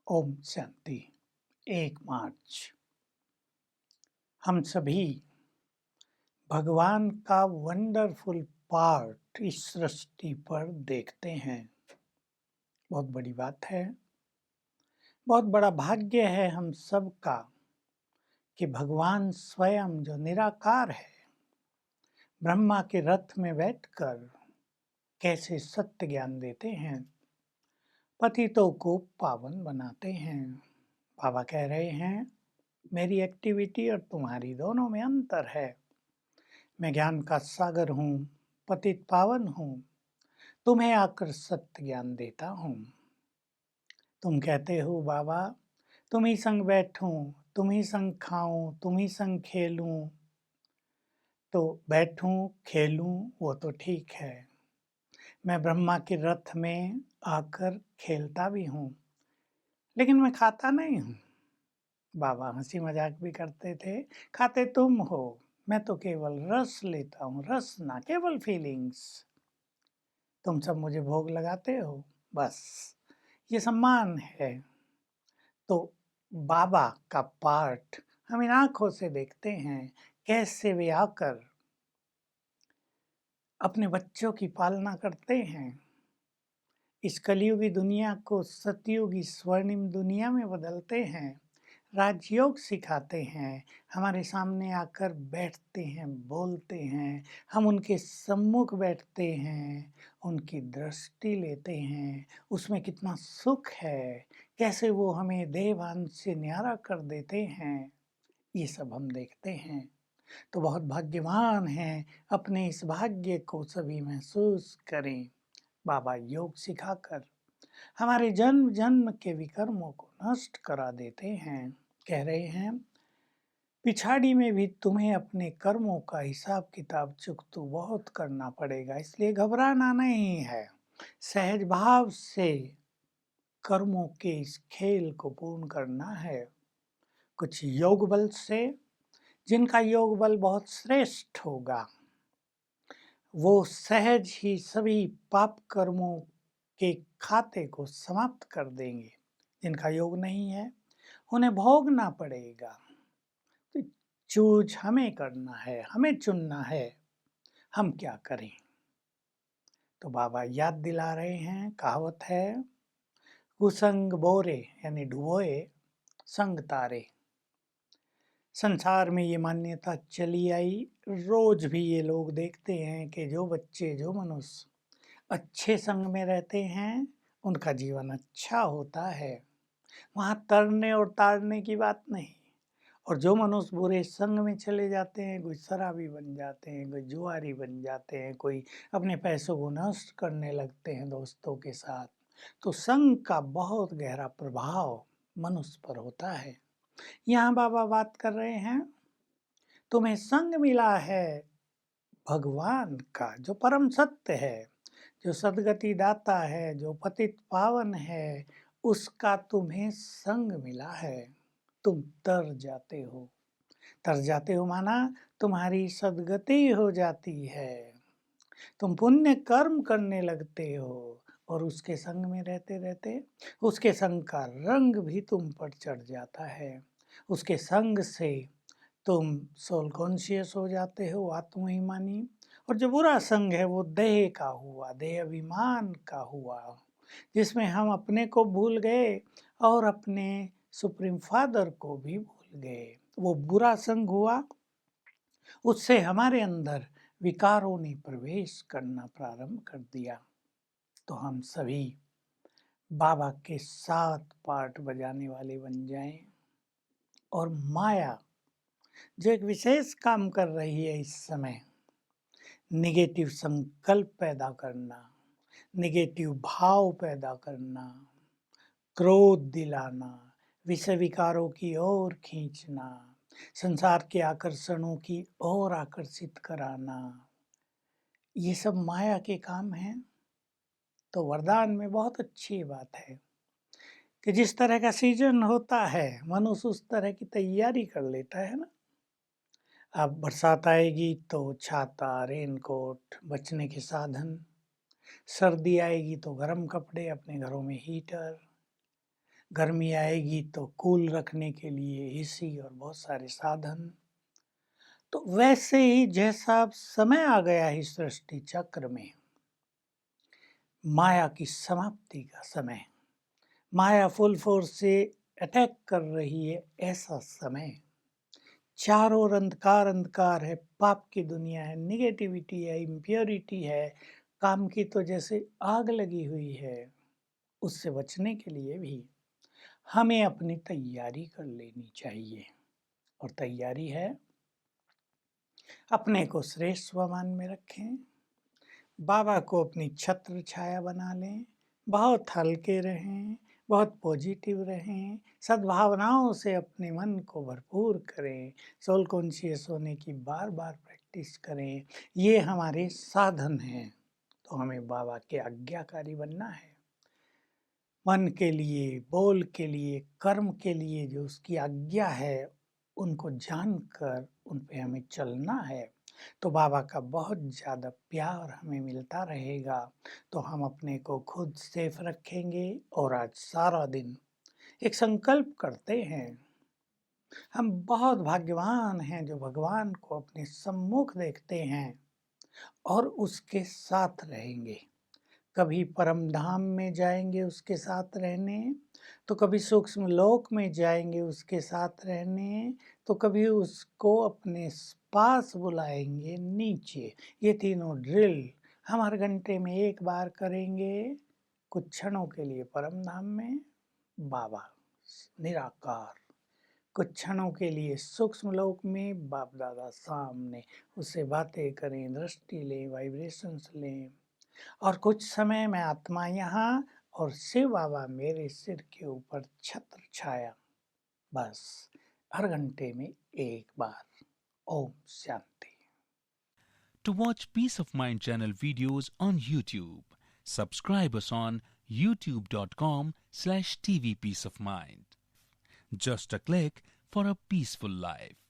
ओम शांति। 1 मार्च हम सभी भगवान का वंडरफुल पार्ट इस सृष्टि पर देखते हैं। बहुत बड़ी बात है, बहुत बड़ा भाग्य है हम सबका कि भगवान स्वयं जो निराकार है, ब्रह्मा के रथ में बैठकर कैसे सत्य ज्ञान देते हैं, पतितों को पावन बनाते हैं। बाबा कह रहे हैं, मेरी एक्टिविटी और तुम्हारी दोनों में अंतर है। मैं ज्ञान का सागर हूँ, पतित पावन हूँ, तुम्हें आकर सत्य ज्ञान देता हूँ। तुम कहते हो बाबा तुम ही संग बैठूं, तुम ही संग खाऊं, तुम ही संग खेलूं, तो बैठूं खेलूं वो तो ठीक है। मैं ब्रह्मा के रथ में आकर खेलता भी हूँ, लेकिन मैं खाता नहीं हूँ। बाबा हंसी मजाक भी करते थे, खाते तुम हो, मैं तो केवल रस लेता हूँ, रस ना केवल फीलिंग्स। तुम सब मुझे भोग लगाते हो, बस ये सम्मान है। तो बाबा का पार्ट हम इन आंखों से देखते हैं, कैसे वे आकर अपने बच्चों की पालना करते हैं, इस कलयुगी दुनिया को सतयुगी स्वर्णिम दुनिया में बदलते हैं, राजयोग सिखाते हैं, हमारे सामने आकर बैठते हैं, बोलते हैं, हम उनके सम्मुख बैठते हैं, उनकी दृष्टि लेते हैं, उसमें कितना सुख है, कैसे वो हमें देवान से न्यारा कर देते हैं, ये सब हम देखते हैं। तो बहुत भाग्यवान हैं, अपने इस भाग्य को सभी महसूस करें। बाबा योग सिखाकर हमारे जन्म जन्म के विकर्मों को नष्ट करा देते हैं। कह रहे हैं, पिछाड़ी में भी तुम्हें अपने कर्मों का हिसाब किताब चुकतो बहुत करना पड़ेगा, इसलिए घबराना नहीं है। सहज भाव से कर्मों के इस खेल को पूर्ण करना है। कुछ योग बल से, जिनका योग बल बहुत श्रेष्ठ होगा, वो सहज ही सभी पाप कर्मों के खाते को समाप्त कर देंगे। जिनका योग नहीं है, उन्हें भोगना पड़ेगा। तो चूज हमें करना है, हमें चुनना है, हम क्या करें। तो बाबा याद दिला रहे हैं, कहावत है, कुसंग बोरे यानी डुबोए, संग तारे। संसार में ये मान्यता चली आई, रोज भी ये लोग देखते हैं कि जो बच्चे, जो मनुष्य अच्छे संग में रहते हैं, उनका जीवन अच्छा होता है। वहाँ तरने और ताड़ने की बात नहीं। और जो मनुष्य बुरे संग में चले जाते हैं, कोई शराबी बन जाते हैं, कोई जुआरी बन जाते हैं, कोई अपने पैसों को नष्ट करने लगते हैं दोस्तों के साथ, तो संग का बहुत गहरा प्रभाव मनुष्य पर होता है। यहाँ बाबा बात कर रहे हैं, तुम्हें संग मिला है भगवान का, जो परम सत्य है, जो सद्गति दाता है, जो पतित पावन है, उसका तुम्हें संग मिला है। तुम तर जाते हो। तर जाते हो माना तुम्हारी सद्गति हो जाती है, तुम पुण्य कर्म करने लगते हो, और उसके संग में रहते रहते उसके संग का रंग भी तुम पर चढ़ जाता है। उसके संग से तुम सोल कॉन्शियस हो जाते हो, आत्महिमानी। और जो बुरा संग है वो देह का हुआ, देह अभिमान का हुआ, जिसमें हम अपने को भूल गए और अपने सुप्रीम फादर को भी भूल गए। वो बुरा संग हुआ, उससे हमारे अंदर विकारों ने प्रवेश करना प्रारंभ कर दिया। तो हम सभी बाबा के 7 पार्ट बजाने वाले बन जाएं, और माया जो एक विशेष काम कर रही है इस समय, निगेटिव संकल्प पैदा करना, निगेटिव भाव पैदा करना, क्रोध दिलाना, विषय विकारों की ओर खींचना, संसार के आकर्षणों की ओर आकर्षित कराना, ये सब माया के काम हैं। तो वरदान में बहुत अच्छी बात है कि जिस तरह का सीजन होता है, मनुष्य उस तरह की तैयारी कर लेता है ना। अब बरसात आएगी तो छाता, रेनकोट, बचने के साधन, सर्दी आएगी तो गर्म कपड़े, अपने घरों में हीटर, गर्मी आएगी तो कूल रखने के लिए एसी और बहुत सारे साधन। तो वैसे ही जैसा अब समय आ गया है इस सृष्टि चक्र में, माया की समाप्ति का समय, माया फुल फोर्स से अटैक कर रही है, ऐसा समय। चारों ओर अंधकार अंधकार है, पाप की दुनिया है, निगेटिविटी है, इम्प्योरिटी है, काम की तो जैसे आग लगी हुई है। उससे बचने के लिए भी हमें अपनी तैयारी कर लेनी चाहिए। और तैयारी है, अपने को श्रेष्ठ स्वमान में रखें, बाबा को अपनी छत्र छाया बना लें, बहुत हल्के रहें, बहुत पॉजिटिव रहें, सद्भावनाओं से अपने मन को भरपूर करें, सोल कॉन्शियस होने की बार बार प्रैक्टिस करें। ये हमारे साधन हैं। तो हमें बाबा के आज्ञाकारी बनना है। मन के लिए, बोल के लिए, कर्म के लिए जो उसकी आज्ञा है उनको जानकर उन पे हमें चलना है। तो बाबा का बहुत ज़्यादा प्यार हमें मिलता रहेगा। तो हम अपने को खुद सेफ रखेंगे। और आज सारा दिन एक संकल्प करते हैं, हम बहुत भाग्यवान हैं जो भगवान को अपने सम्मुख देखते हैं और उसके साथ रहेंगे। कभी परम धाम में जाएंगे उसके साथ रहने, तो कभी सूक्ष्म लोक में जाएंगे उसके साथ रहने, तो कभी उसको अपने पास बुलाएंगे नीचे। ये तीनों ड्रिल हम हर घंटे में एक बार करेंगे। कुछ क्षणों के लिए परम धाम में बाबा निराकार, कुछ क्षणों के लिए सूक्ष्म लोक में बाप दादा सामने, उससे बातें करें, दृष्टि लें, वाइब्रेशंस लें। और कुछ समय में आत्मा यहाँ और शिव बाबा मेरे सिर के ऊपर छत्र छाया। बस हर घंटे में एक बार। Om Shanti. To watch Peace of Mind channel videos on YouTube, subscribe us on youtube.com/tvpeaceofmind. Just a click for a peaceful life.